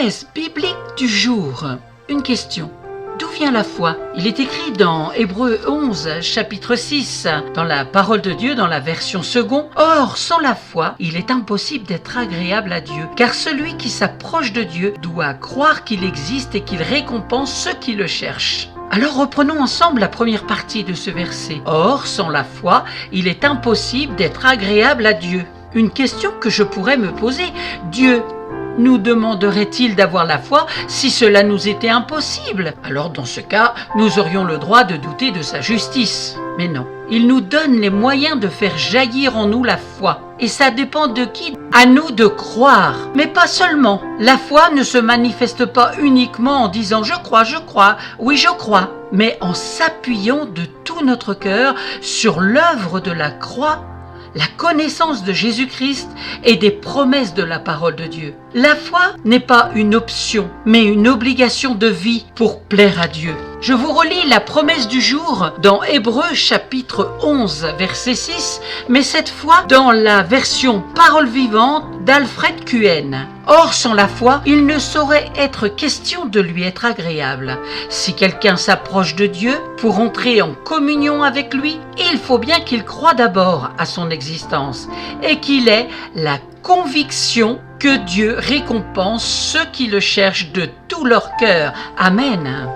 promesse biblique du jour. Une question. D'où vient la foi? Il est écrit dans Hébreux 11, chapitre 6, dans la parole de Dieu, dans la version second. Or, sans la foi, il est impossible d'être agréable à Dieu, car celui qui s'approche de Dieu doit croire qu'il existe et qu'il récompense ceux qui le cherchent. Alors reprenons ensemble la première partie de ce verset. Or, sans la foi, il est impossible d'être agréable à Dieu. Une question que je pourrais me poser. Dieu nous demanderait-il d'avoir la foi si cela nous était impossible? Alors dans ce cas, nous aurions le droit de douter de sa justice. Mais non, il nous donne les moyens de faire jaillir en nous la foi. Et ça dépend de qui? À nous de croire. Mais pas seulement. La foi ne se manifeste pas uniquement en disant « je crois, oui je crois », mais en s'appuyant de tout notre cœur sur l'œuvre de la croix, la connaissance de Jésus-Christ et des promesses de la parole de Dieu. La foi n'est pas une option, mais une obligation de vie pour plaire à Dieu. Je vous relis la promesse du jour dans Hébreux chapitre 11, verset 6, mais cette fois dans la version parole vivante d'Alfred Cohen. Or, sans la foi, il ne saurait être question de lui être agréable. Si quelqu'un s'approche de Dieu pour entrer en communion avec lui, il faut bien qu'il croie d'abord à son existence et qu'il ait la conviction que Dieu récompense ceux qui le cherchent de tout leur cœur. Amen.